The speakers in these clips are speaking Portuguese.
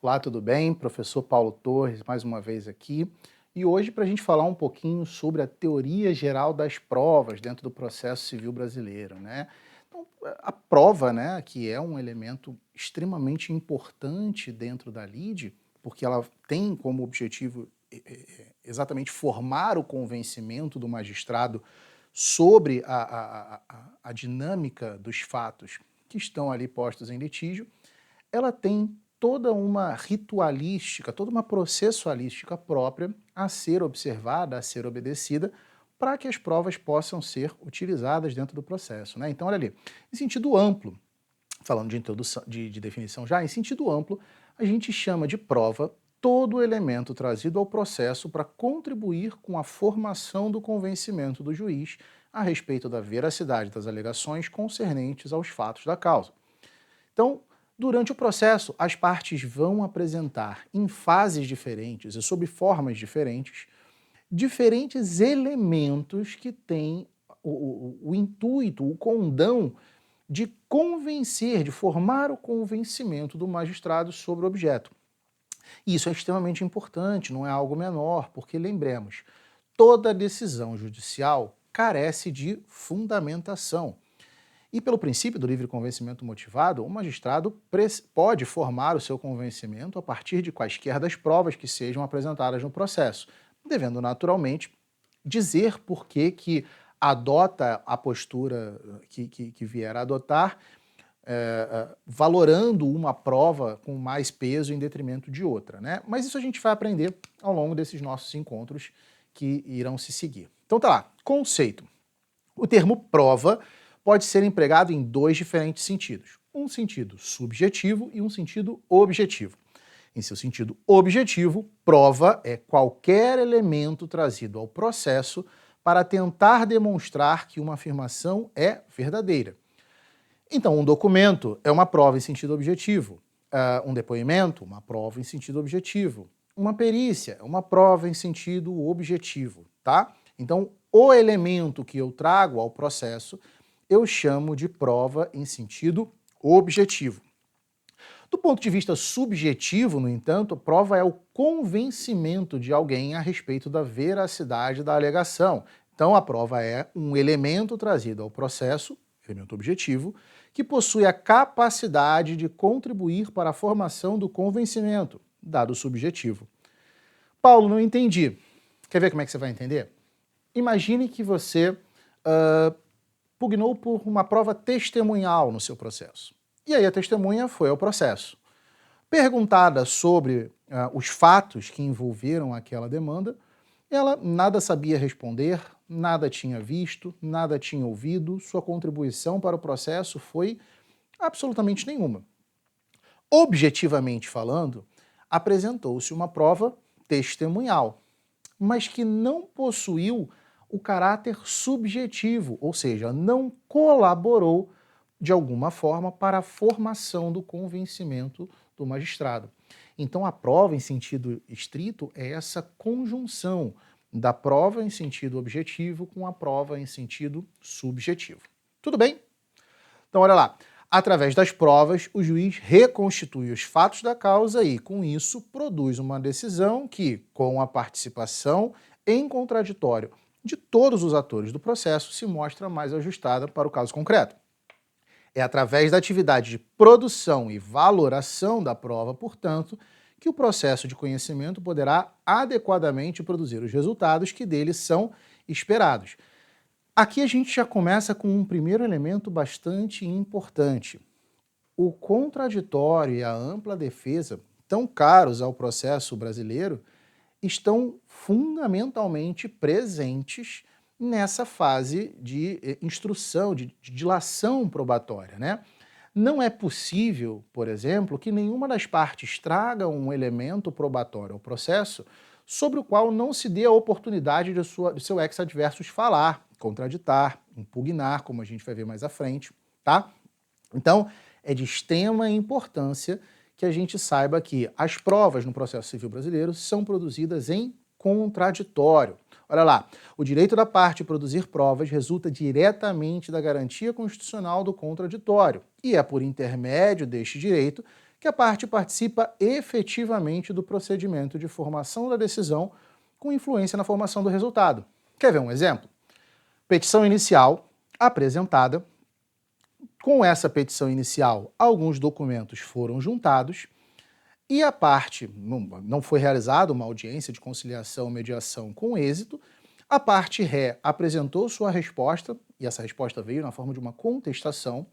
Olá, tudo bem? Professor Paulo Torres, mais uma vez aqui. E hoje para a gente falar um pouquinho sobre a teoria geral das provas dentro do processo civil brasileiro, né? Então, a prova, né, que é um elemento extremamente importante dentro da lide, porque ela tem como objetivo exatamente formar o convencimento do magistrado sobre a dinâmica dos fatos que estão ali postos em litígio. Ela tem toda uma ritualística, toda uma processualística própria a ser observada, a ser obedecida, para que as provas possam ser utilizadas dentro do processo, né? Então, olha ali, em sentido amplo, falando de introdução, de definição já, em sentido amplo, a gente chama de prova todo elemento trazido ao processo para contribuir com a formação do convencimento do juiz a respeito da veracidade das alegações concernentes aos fatos da causa. Então, durante o processo, as partes vão apresentar em fases diferentes e sob formas diferentes, diferentes elementos que têm o intuito, o condão de convencer, de formar o convencimento do magistrado sobre o objeto. E isso é extremamente importante, não é algo menor, porque lembremos, toda decisão judicial carece de fundamentação. E pelo princípio do livre convencimento motivado, o magistrado pode formar o seu convencimento a partir de quaisquer das provas que sejam apresentadas no processo, devendo naturalmente dizer por que adota a postura que vier a adotar, valorando uma prova com mais peso em detrimento de outra, né? Mas isso a gente vai aprender ao longo desses nossos encontros que irão se seguir. Então tá lá, conceito. O termo prova pode ser empregado em dois diferentes sentidos, um sentido subjetivo e um sentido objetivo. Em seu sentido objetivo, prova é qualquer elemento trazido ao processo para tentar demonstrar que uma afirmação é verdadeira. Então, um documento é uma prova em sentido objetivo, um depoimento, uma prova em sentido objetivo, uma perícia é uma prova em sentido objetivo, tá? Então, o elemento que eu trago ao processo eu chamo de prova em sentido objetivo. Do ponto de vista subjetivo, no entanto, a prova é o convencimento de alguém a respeito da veracidade da alegação. Então, a prova é um elemento trazido ao processo, elemento objetivo, que possui a capacidade de contribuir para a formação do convencimento, dado subjetivo. Paulo, não entendi. Quer ver como é que você vai entender? Imagine que você pugnou por uma prova testemunhal no seu processo. E aí a testemunha foi ao processo. Perguntada sobre os fatos que envolveram aquela demanda, ela nada sabia responder, nada tinha visto, nada tinha ouvido, sua contribuição para o processo foi absolutamente nenhuma. Objetivamente falando, apresentou-se uma prova testemunhal, mas que não possuiu o caráter subjetivo, ou seja, não colaborou de alguma forma para a formação do convencimento do magistrado. Então a prova em sentido estrito é essa conjunção da prova em sentido objetivo com a prova em sentido subjetivo. Tudo bem? Então olha lá, através das provas o juiz reconstitui os fatos da causa e com isso produz uma decisão que, com a participação em contraditório de todos os atores do processo, se mostra mais ajustada para o caso concreto. É através da atividade de produção e valoração da prova, portanto, que o processo de conhecimento poderá adequadamente produzir os resultados que dele são esperados. Aqui a gente já começa com um primeiro elemento bastante importante. O contraditório e a ampla defesa, tão caros ao processo brasileiro, estão fundamentalmente presentes nessa fase de instrução, de dilação probatória, né? Não é possível, por exemplo, que nenhuma das partes traga um elemento probatório ao processo sobre o qual não se dê a oportunidade de seu ex-adversus falar, contraditar, impugnar, como a gente vai ver mais à frente, tá? Então, é de extrema importância que a gente saiba que as provas no processo civil brasileiro são produzidas em contraditório. Olha lá, o direito da parte produzir provas resulta diretamente da garantia constitucional do contraditório, e é por intermédio deste direito que a parte participa efetivamente do procedimento de formação da decisão com influência na formação do resultado. Quer ver um exemplo? Petição inicial apresentada. Com essa petição inicial, alguns documentos foram juntados e a parte, não foi realizada uma audiência de conciliação ou mediação com êxito, a parte ré apresentou sua resposta, e essa resposta veio na forma de uma contestação,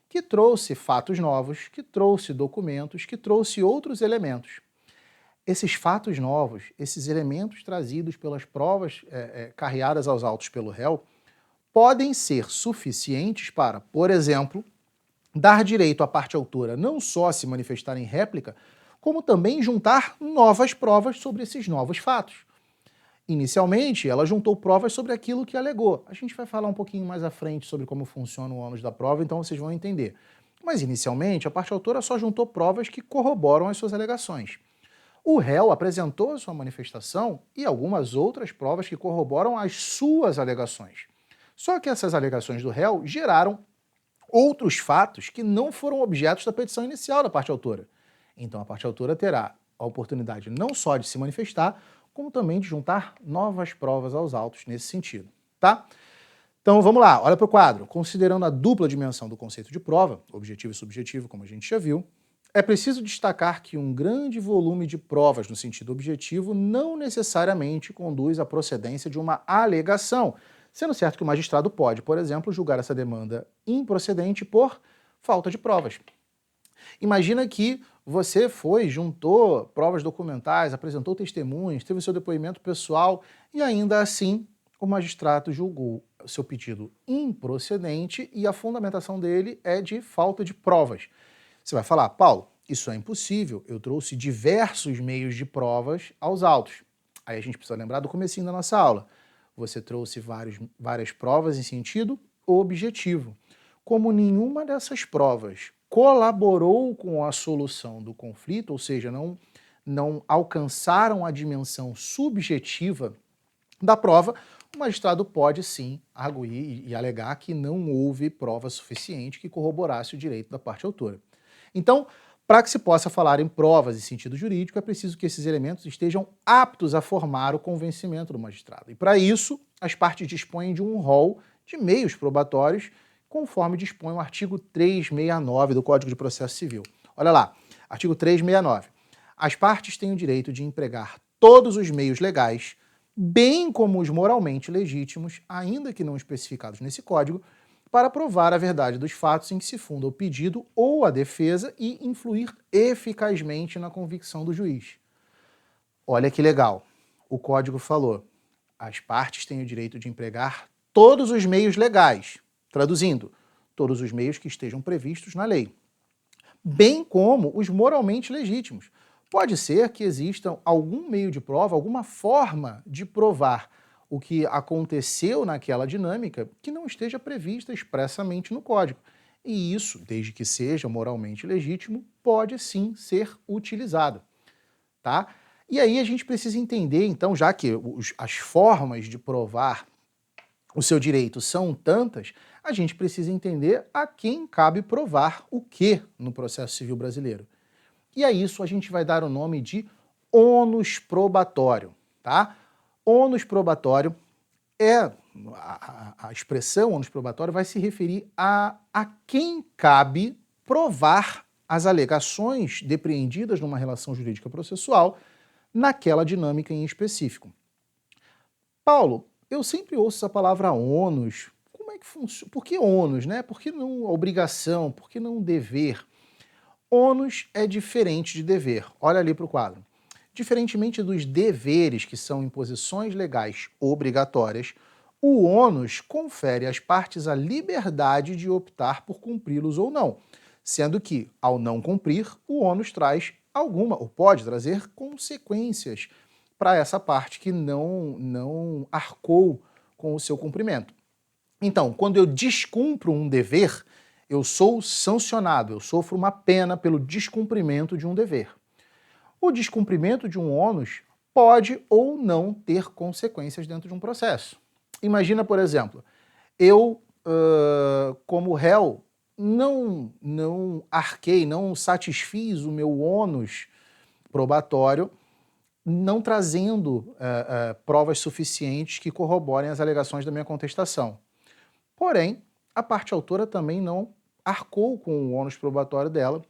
que trouxe fatos novos, que trouxe documentos, que trouxe outros elementos. Esses fatos novos, esses elementos trazidos pelas provas carreadas aos autos pelo réu, podem ser suficientes para, por exemplo, dar direito à parte autora não só a se manifestar em réplica, como também juntar novas provas sobre esses novos fatos. Inicialmente, ela juntou provas sobre aquilo que alegou. A gente vai falar um pouquinho mais à frente sobre como funciona o ônus da prova, então vocês vão entender. Mas, inicialmente, a parte autora só juntou provas que corroboram as suas alegações. O réu apresentou a sua manifestação e algumas outras provas que corroboram as suas alegações. Só que essas alegações do réu geraram outros fatos que não foram objetos da petição inicial da parte autora. Então a parte autora terá a oportunidade não só de se manifestar, como também de juntar novas provas aos autos nesse sentido, tá? Então vamos lá, olha para o quadro. Considerando a dupla dimensão do conceito de prova, objetivo e subjetivo, como a gente já viu, é preciso destacar que um grande volume de provas no sentido objetivo não necessariamente conduz à procedência de uma alegação, sendo certo que o magistrado pode, por exemplo, julgar essa demanda improcedente por falta de provas. Imagina que você juntou provas documentais, apresentou testemunhas, teve o seu depoimento pessoal e ainda assim o magistrado julgou o seu pedido improcedente e a fundamentação dele é de falta de provas. Você vai falar, Paulo, isso é impossível, eu trouxe diversos meios de provas aos autos. Aí a gente precisa lembrar do comecinho da nossa aula. Você trouxe várias provas em sentido objetivo. Como nenhuma dessas provas colaborou com a solução do conflito, ou seja, não alcançaram a dimensão subjetiva da prova, o magistrado pode sim arguir e alegar que não houve prova suficiente que corroborasse o direito da parte autora. Então, para que se possa falar em provas em sentido jurídico, é preciso que esses elementos estejam aptos a formar o convencimento do magistrado. E para isso, as partes dispõem de um rol de meios probatórios, conforme dispõe o artigo 369 do Código de Processo Civil. Olha lá, artigo 369. As partes têm o direito de empregar todos os meios legais, bem como os moralmente legítimos, ainda que não especificados nesse código, para provar a verdade dos fatos em que se funda o pedido ou a defesa e influir eficazmente na convicção do juiz. Olha que legal, o código falou, as partes têm o direito de empregar todos os meios legais, traduzindo, todos os meios que estejam previstos na lei, bem como os moralmente legítimos. Pode ser que exista algum meio de prova, alguma forma de provar o que aconteceu naquela dinâmica que não esteja prevista expressamente no código. E isso, desde que seja moralmente legítimo, pode sim ser utilizado, tá? E aí a gente precisa entender, então, já que as formas de provar o seu direito são tantas, a gente precisa entender a quem cabe provar o que no processo civil brasileiro. E a isso a gente vai dar o nome de ônus probatório, tá? Ônus probatório a expressão ônus probatório vai se referir a quem cabe provar as alegações depreendidas numa relação jurídica processual naquela dinâmica em específico. Paulo, eu sempre ouço essa palavra ônus. Como é que funciona? Por que ônus, né? Por que não obrigação? Por que não dever? Ônus é diferente de dever. Olha ali para o quadro. Diferentemente dos deveres, que são imposições legais obrigatórias, o ônus confere às partes a liberdade de optar por cumpri-los ou não, sendo que, ao não cumprir, o ônus traz alguma, ou pode trazer, consequências para essa parte que não arcou com o seu cumprimento. Então, quando eu descumpro um dever, eu sou sancionado, eu sofro uma pena pelo descumprimento de um dever. O descumprimento de um ônus pode ou não ter consequências dentro de um processo. Imagina, por exemplo, eu, como réu, não arquei, não satisfiz o meu ônus probatório, não trazendo provas suficientes que corroborem as alegações da minha contestação. Porém, a parte autora também não arcou com o ônus probatório dela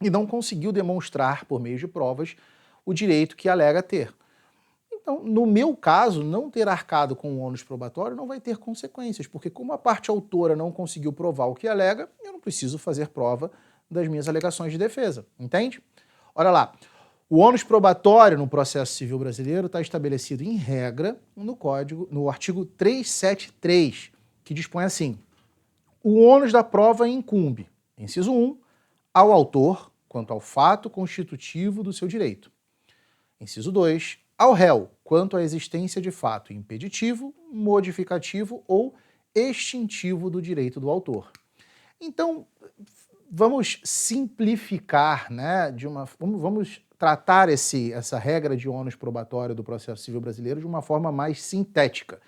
e não conseguiu demonstrar, por meio de provas, o direito que alega ter. Então, no meu caso, não ter arcado com o ônus probatório não vai ter consequências, porque como a parte autora não conseguiu provar o que alega, eu não preciso fazer prova das minhas alegações de defesa, entende? Olha lá, o ônus probatório no processo civil brasileiro está estabelecido em regra no artigo 373, que dispõe assim: o ônus da prova incumbe, inciso 1, ao autor quanto ao fato constitutivo do seu direito. Inciso 2, ao réu, quanto à existência de fato impeditivo, modificativo ou extintivo do direito do autor. Então, vamos simplificar, né, vamos tratar essa regra de ônus probatório do processo civil brasileiro de uma forma mais sintética.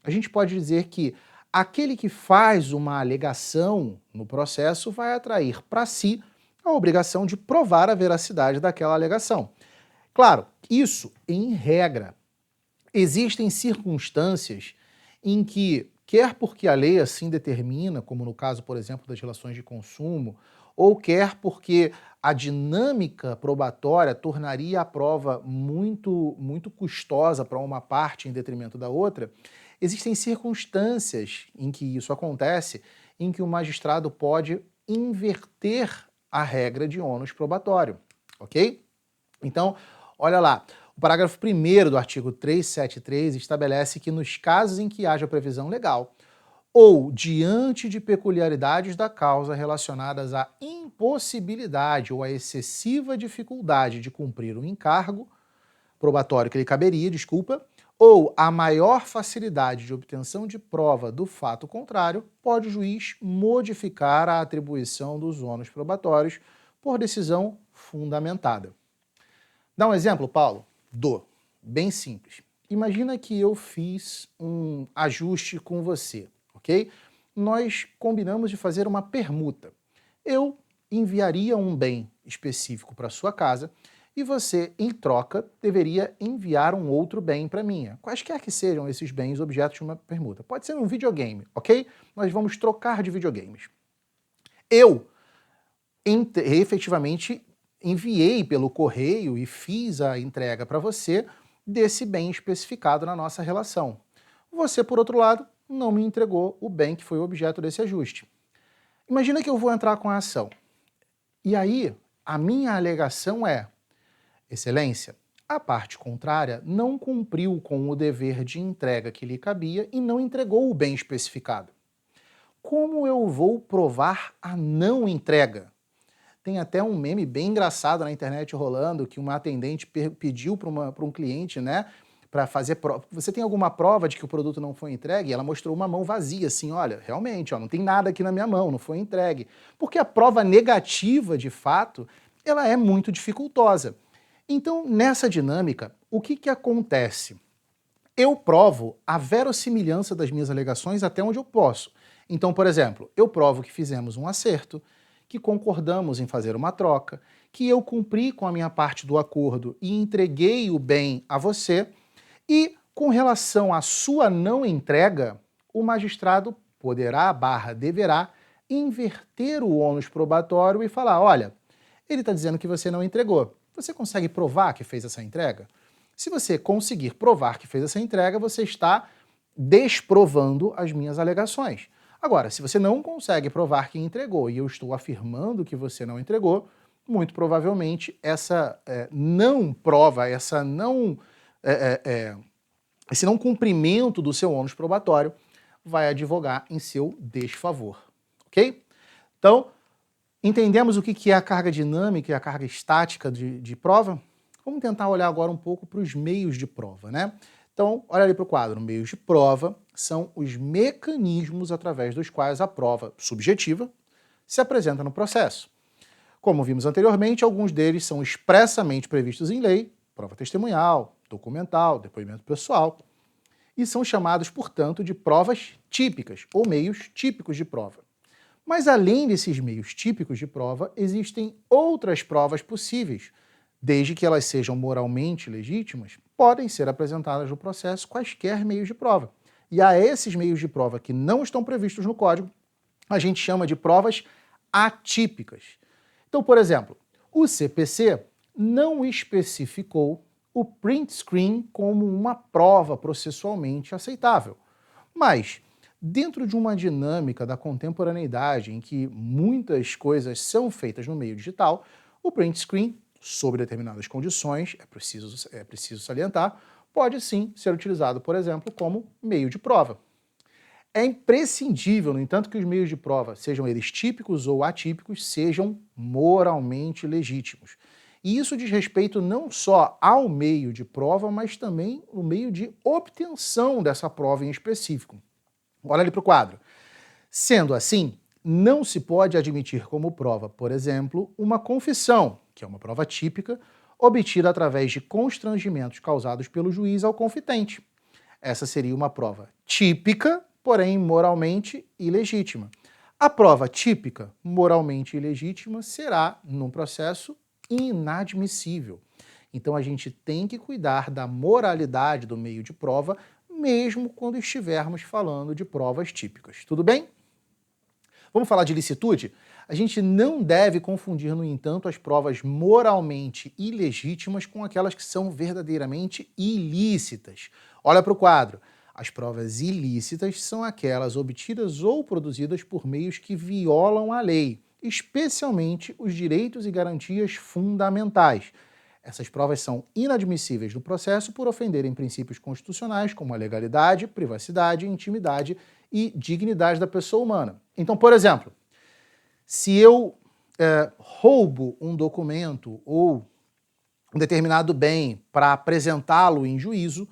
A gente pode dizer que aquele que faz uma alegação no processo vai atrair para si a obrigação de provar a veracidade daquela alegação. Claro, isso em regra. Existem circunstâncias em que, quer porque a lei assim determina, como no caso, por exemplo, das relações de consumo, ou quer porque a dinâmica probatória tornaria a prova muito custosa para uma parte em detrimento da outra, existem circunstâncias em que isso acontece, em que o magistrado pode inverter a regra de ônus probatório, ok? Então, olha lá, o parágrafo 1º do artigo 373 estabelece que nos casos em que haja previsão legal ou diante de peculiaridades da causa relacionadas à impossibilidade ou à excessiva dificuldade de cumprir o encargo probatório que lhe caberia, ou a maior facilidade de obtenção de prova do fato contrário, pode o juiz modificar a atribuição dos ônus probatórios por decisão fundamentada. Dá um exemplo, Paulo? Dou. Bem simples. Imagina que eu fiz um ajuste com você, ok? Nós combinamos de fazer uma permuta. Eu enviaria um bem específico para sua casa e você, em troca, deveria enviar um outro bem para mim. Quaisquer que sejam esses bens objetos de uma permuta. Pode ser um videogame, ok? Nós vamos trocar de videogames. Eu efetivamente enviei pelo correio e fiz a entrega para você desse bem especificado na nossa relação. Você, por outro lado, não me entregou o bem que foi objeto desse ajuste. Imagina que eu vou entrar com a ação. E aí, a minha alegação é: Excelência, a parte contrária não cumpriu com o dever de entrega que lhe cabia e não entregou o bem especificado. Como eu vou provar a não entrega? Tem até um meme bem engraçado na internet rolando, que uma atendente pediu para um cliente, né, para fazer prova. Você tem alguma prova de que o produto não foi entregue? E ela mostrou uma mão vazia, assim, olha, realmente, ó, não tem nada aqui na minha mão, não foi entregue. Porque a prova negativa, de fato, ela é muito dificultosa. Então, nessa dinâmica, o que acontece? Eu provo a verossimilhança das minhas alegações até onde eu posso. Então, por exemplo, eu provo que fizemos um acerto, que concordamos em fazer uma troca, que eu cumpri com a minha parte do acordo e entreguei o bem a você, e com relação à sua não entrega, o magistrado poderá, deverá, inverter o ônus probatório e falar: olha, ele está dizendo que você não entregou. Você consegue provar que fez essa entrega? Se você conseguir provar que fez essa entrega, você está desprovando as minhas alegações. Agora, se você não consegue provar que entregou e eu estou afirmando que você não entregou, muito provavelmente essa não prova, esse não cumprimento do seu ônus probatório vai advogar em seu desfavor, ok? Então, entendemos o que é a carga dinâmica e a carga estática de prova? Vamos tentar olhar agora um pouco para os meios de prova, né? Então, olha ali para o quadro. Meios de prova são os mecanismos através dos quais a prova subjetiva se apresenta no processo. Como vimos anteriormente, alguns deles são expressamente previstos em lei, prova testemunhal, documental, depoimento pessoal, e são chamados, portanto, de provas típicas ou meios típicos de prova. Mas além desses meios típicos de prova, existem outras provas possíveis. Desde que elas sejam moralmente legítimas, podem ser apresentadas no processo quaisquer meios de prova. E a esses meios de prova que não estão previstos no código, a gente chama de provas atípicas. Então, por exemplo, o CPC não especificou o print screen como uma prova processualmente aceitável. Mas, dentro de uma dinâmica da contemporaneidade em que muitas coisas são feitas no meio digital, o print screen, sob determinadas condições, é preciso salientar, pode sim ser utilizado, por exemplo, como meio de prova. É imprescindível, no entanto, que os meios de prova, sejam eles típicos ou atípicos, sejam moralmente legítimos. E isso diz respeito não só ao meio de prova, mas também o meio de obtenção dessa prova em específico. Olha ali para o quadro. Sendo assim, não se pode admitir como prova, por exemplo, uma confissão, que é uma prova típica, obtida através de constrangimentos causados pelo juiz ao confitente. Essa seria uma prova típica, porém moralmente ilegítima. A prova típica, moralmente ilegítima, será, num processo, inadmissível. Então a gente tem que cuidar da moralidade do meio de prova, mesmo quando estivermos falando de provas típicas. Tudo bem? Vamos falar de licitude? A gente não deve confundir, no entanto, as provas moralmente ilegítimas com aquelas que são verdadeiramente ilícitas. Olha para o quadro. As provas ilícitas são aquelas obtidas ou produzidas por meios que violam a lei, especialmente os direitos e garantias fundamentais. Essas provas são inadmissíveis no processo por ofenderem princípios constitucionais como a legalidade, privacidade, intimidade e dignidade da pessoa humana. Então, por exemplo, se eu roubo um documento ou um determinado bem para apresentá-lo em juízo,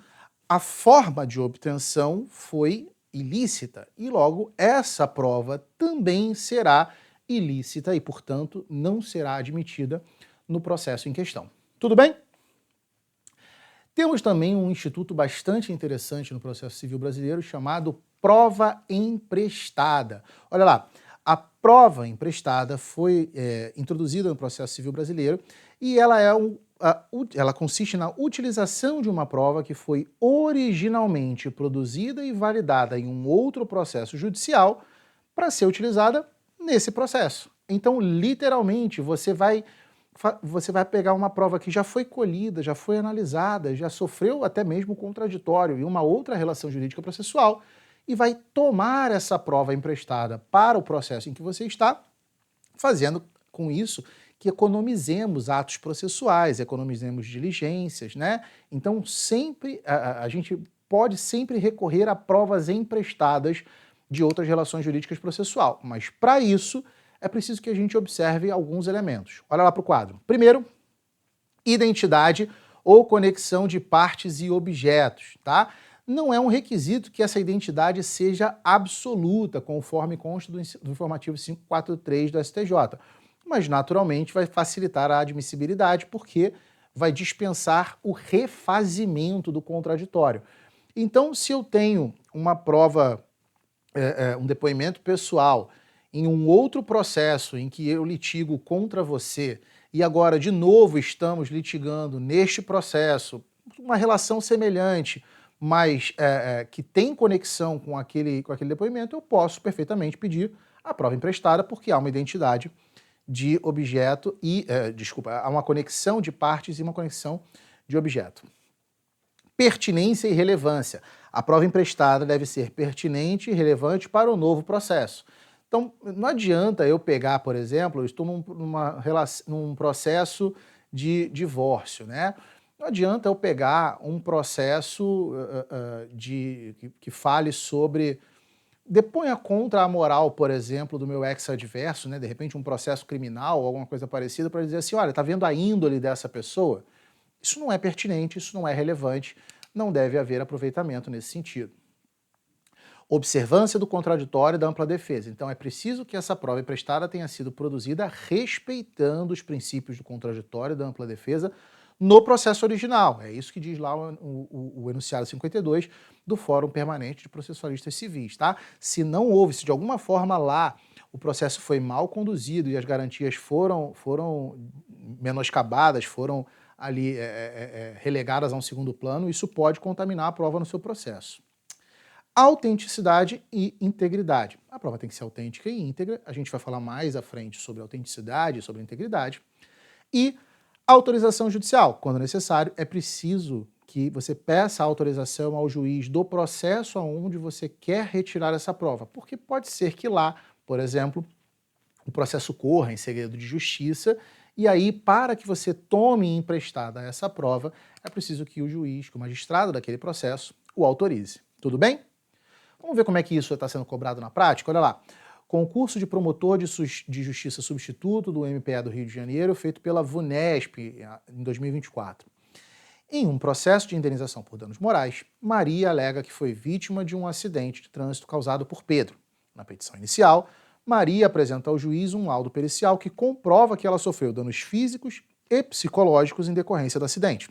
a forma de obtenção foi ilícita e, logo, essa prova também será ilícita e, portanto, não será admitida no processo em questão. Tudo bem? Temos também um instituto bastante interessante no processo civil brasileiro chamado prova emprestada. Olha lá, a prova emprestada foi introduzida no processo civil brasileiro e ela consiste na utilização de uma prova que foi originalmente produzida e validada em um outro processo judicial para ser utilizada nesse processo. Então, literalmente, você vai pegar uma prova que já foi colhida, já foi analisada, já sofreu até mesmo contraditório em uma outra relação jurídica processual e vai tomar essa prova emprestada para o processo em que você está, fazendo com isso que economizemos atos processuais, economizemos diligências, né? Então, sempre a gente pode sempre recorrer a provas emprestadas de outras relações jurídicas processual, mas para isso é preciso que a gente observe alguns elementos. Olha lá para o quadro. Primeiro, identidade ou conexão de partes e objetos, tá? Não é um requisito que essa identidade seja absoluta, conforme consta do informativo 543 do STJ, mas naturalmente vai facilitar a admissibilidade porque vai dispensar o refazimento do contraditório. Então, se eu tenho uma prova, um depoimento pessoal em um outro processo em que eu litigo contra você e agora de novo estamos litigando neste processo, uma relação semelhante, mas que tem conexão com aquele depoimento, eu posso perfeitamente pedir a prova emprestada porque há uma identidade de objeto e, há uma conexão de partes e uma conexão de objeto. Pertinência e relevância. A prova emprestada deve ser pertinente e relevante para o novo processo. Então, não adianta eu pegar, por exemplo, eu estou num processo de divórcio, né? Não adianta eu pegar um processo que fale sobre... deponha contra a moral, por exemplo, do meu ex-adverso, né? De repente um processo criminal ou alguma coisa parecida, para dizer assim, olha, tá vendo a índole dessa pessoa? Isso não é pertinente, isso não é relevante, não deve haver aproveitamento nesse sentido. Observância do contraditório e da ampla defesa. Então é preciso que essa prova emprestada tenha sido produzida respeitando os princípios do contraditório e da ampla defesa no processo original. É isso que diz lá o enunciado 52 do Fórum Permanente de Processualistas Civis, tá? Se não houve, se de alguma forma lá o processo foi mal conduzido e as garantias foram menoscabadas, foram ali relegadas a um segundo plano, isso pode contaminar a prova no seu processo. Autenticidade e integridade. A prova tem que ser autêntica e íntegra, a gente vai falar mais à frente sobre autenticidade e sobre integridade. E autorização judicial. Quando necessário, é preciso que você peça autorização ao juiz do processo aonde você quer retirar essa prova, porque pode ser que lá, por exemplo, o processo corra em segredo de justiça, e aí, para que você tome emprestada essa prova, é preciso que o juiz, que o magistrado daquele processo, o autorize. Tudo bem? Vamos ver como é que isso está sendo cobrado na prática? Olha lá. Concurso de promotor de justiça substituto do MPE do Rio de Janeiro, feito pela VUNESP em 2024. Em um processo de indenização por danos morais, Maria alega que foi vítima de um acidente de trânsito causado por Pedro. Na petição inicial, Maria apresenta ao juiz um laudo pericial que comprova que ela sofreu danos físicos e psicológicos em decorrência do acidente.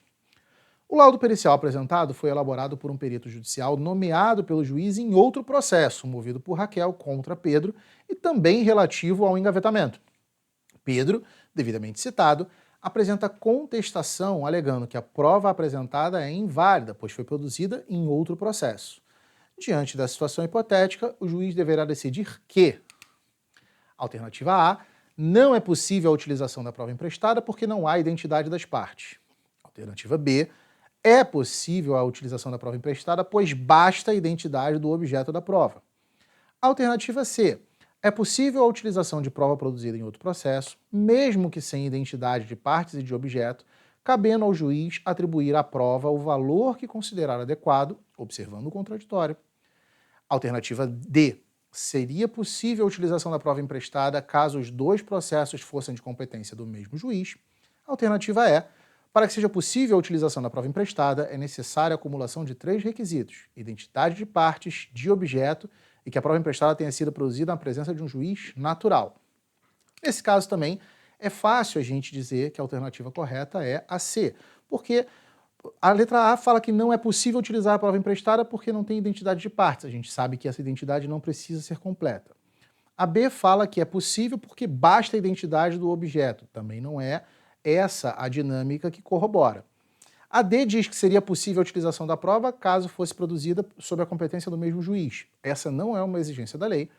O laudo pericial apresentado foi elaborado por um perito judicial nomeado pelo juiz em outro processo, movido por Raquel contra Pedro, e também relativo ao engavetamento. Pedro, devidamente citado, apresenta contestação alegando que a prova apresentada é inválida, pois foi produzida em outro processo. Diante da situação hipotética, o juiz deverá decidir que: alternativa A, não é possível a utilização da prova emprestada porque não há identidade das partes. Alternativa B, é possível a utilização da prova emprestada, pois basta a identidade do objeto da prova. Alternativa C, é possível a utilização de prova produzida em outro processo, mesmo que sem identidade de partes e de objeto, cabendo ao juiz atribuir à prova o valor que considerar adequado, observando o contraditório. Alternativa D, seria possível a utilização da prova emprestada caso os dois processos fossem de competência do mesmo juiz. Alternativa E, para que seja possível a utilização da prova emprestada, é necessária a acumulação de 3 requisitos: identidade de partes, de objeto e que a prova emprestada tenha sido produzida na presença de um juiz natural. Nesse caso também, é fácil a gente dizer que a alternativa correta é a C, porque a letra A fala que não é possível utilizar a prova emprestada porque não tem identidade de partes. A gente sabe que essa identidade não precisa ser completa. A B fala que é possível porque basta a identidade do objeto. Também não é essa a dinâmica que corrobora. A D diz que seria possível a utilização da prova caso fosse produzida sob a competência do mesmo juiz. Essa não é uma exigência da lei.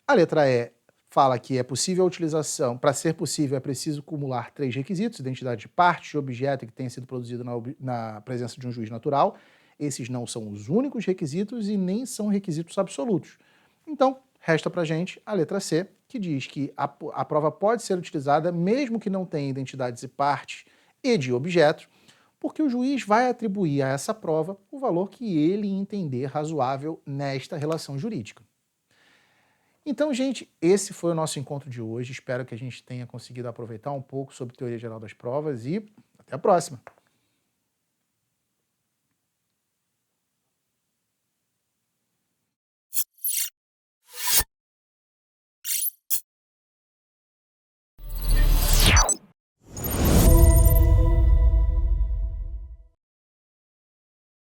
A letra E fala que é possível a utilização, para ser possível é preciso acumular 3 requisitos: identidade de parte, de objeto que tenha sido produzido na presença de um juiz natural. Esses não são os únicos requisitos e nem são requisitos absolutos. Então, resta para a gente a letra C, que diz que a prova pode ser utilizada mesmo que não tenha identidades de partes e de objetos, porque o juiz vai atribuir a essa prova o valor que ele entender razoável nesta relação jurídica. Então, gente, esse foi o nosso encontro de hoje. Espero que a gente tenha conseguido aproveitar um pouco sobre teoria geral das provas e até a próxima!